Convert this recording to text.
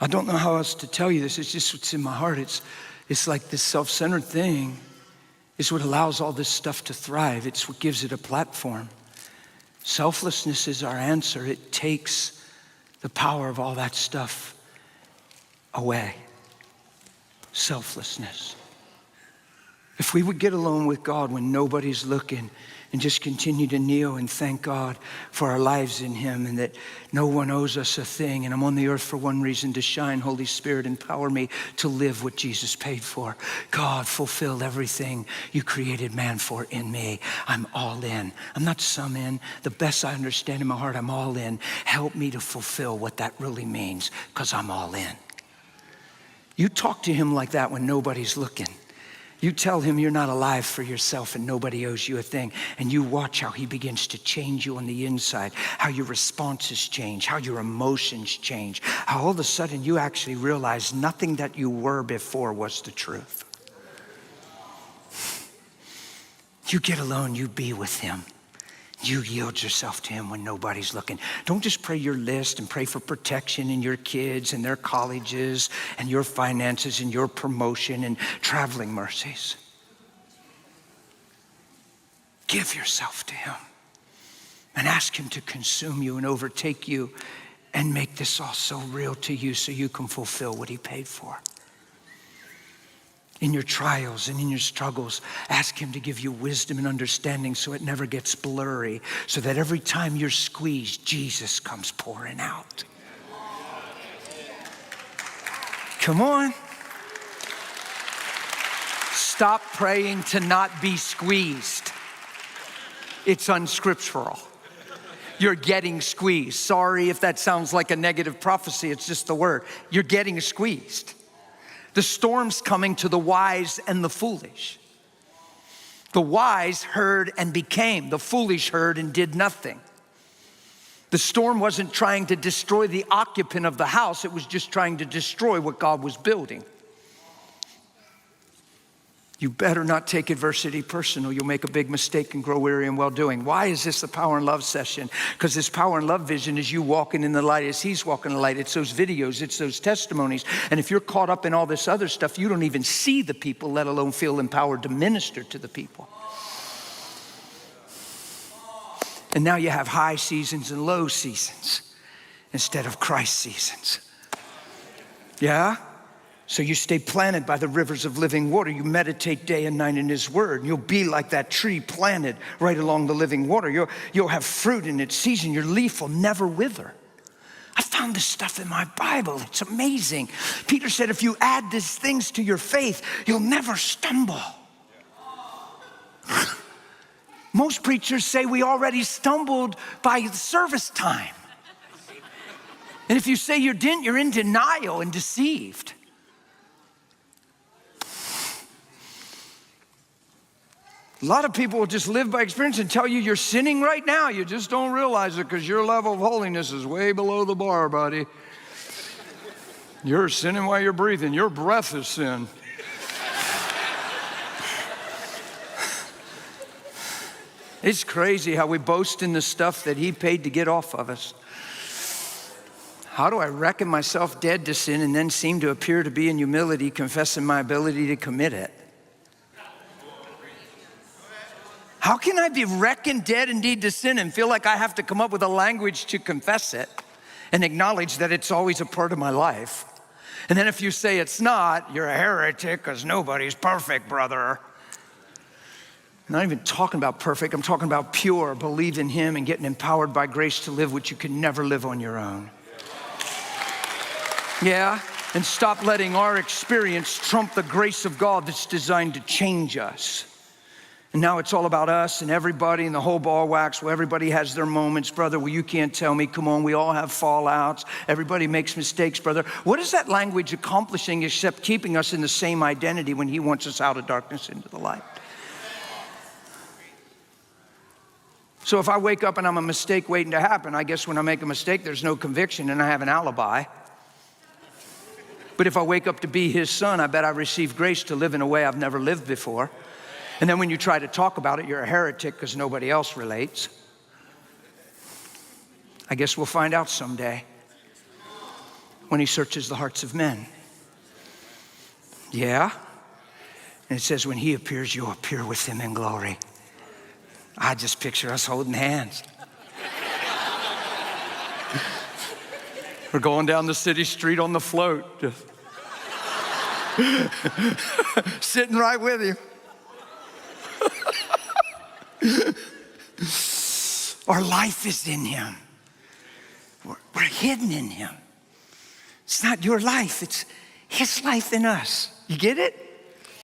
I don't know how else to tell you this. It's just what's in my heart. It's like this self-centered thing is what allows all this stuff to thrive. It's what gives it a platform. Selflessness is our answer. It takes the power of all that stuff away. Selflessness. If we would get alone with God when nobody's looking and just continue to kneel and thank God for our lives in him and that no one owes us a thing, and I'm on the earth for one reason, to shine. Holy Spirit, empower me to live what Jesus paid for. God, fulfill everything you created man for in me. I'm all in. I'm not some in. The best I understand in my heart, I'm all in. Help me to fulfill what that really means, because I'm all in. You talk to him like that when nobody's looking. You tell him you're not alive for yourself and nobody owes you a thing. And you watch how he begins to change you on the inside, how your responses change, how your emotions change, how all of a sudden you actually realize nothing that you were before was the truth. You get alone, you be with him. You yield yourself to him when nobody's looking. Don't just pray your list and pray for protection in your kids and their colleges and your finances and your promotion and traveling mercies. Give yourself to him and ask him to consume you and overtake you and make this all so real to you so you can fulfill what he paid for. In your trials and in your struggles, ask him to give you wisdom and understanding so it never gets blurry, so that every time you're squeezed, Jesus comes pouring out. Come on. Stop praying to not be squeezed. It's unscriptural. You're getting squeezed. Sorry if that sounds like a negative prophecy, it's just the word. You're getting squeezed. The storm's coming to the wise and the foolish. The wise heard and became. The foolish heard and did nothing. The storm wasn't trying to destroy the occupant of the house. It was just trying to destroy what God was building. You better not take adversity personal. You'll make a big mistake and grow weary in well-doing. Why is this the power and love session? Because this power and love vision is you walking in the light as he's walking in the light. It's those videos, it's those testimonies. And if you're caught up in all this other stuff, you don't even see the people, let alone feel empowered to minister to the people. And now you have high seasons and low seasons instead of Christ seasons. Yeah? So you stay planted by the rivers of living water. You meditate day and night in his word. You'll be like that tree planted right along the living water. You'll have fruit in its season. Your leaf will never wither. I found this stuff in my Bible. It's amazing. Peter said, if you add these things to your faith, you'll never stumble. Most preachers say we already stumbled by the service time. And if you say you didn't, you're in denial and deceived. A lot of people will just live by experience and tell you you're sinning right now. You just don't realize it because your level of holiness is way below the bar, buddy. You're sinning while you're breathing. Your breath is sin. It's crazy how we boast in the stuff that he paid to get off of us. How do I reckon myself dead to sin and then seem to appear to be in humility, confessing my ability to commit it? How can I be reckoned dead indeed to sin and feel like I have to come up with a language to confess it and acknowledge that it's always a part of my life? And then if you say it's not, you're a heretic because nobody's perfect, brother. I'm not even talking about perfect. I'm talking about pure. Believe in him and getting empowered by grace to live what you can never live on your own. Yeah, and stop letting our experience trump the grace of God that's designed to change us. And now it's all about us and everybody and the whole ball wax. Well, everybody has their moments, brother. Well, you can't tell me. Come on, we all have fallouts. Everybody makes mistakes, brother. What is that language accomplishing except keeping us in the same identity when he wants us out of darkness into the light? So if I wake up and I'm a mistake waiting to happen, I guess when I make a mistake, there's no conviction and I have an alibi. But if I wake up to be his son, I bet I receive grace to live in a way I've never lived before. And then when you try to talk about it, you're a heretic because nobody else relates. I guess we'll find out someday. when he searches the hearts of men. Yeah? And it says when he appears, you'll appear with him in glory. I just picture us holding hands. We're going down the city street on the float, just sitting right with him. Our life is in him. We're hidden in him. It's not your life, it's his life in us. You get it?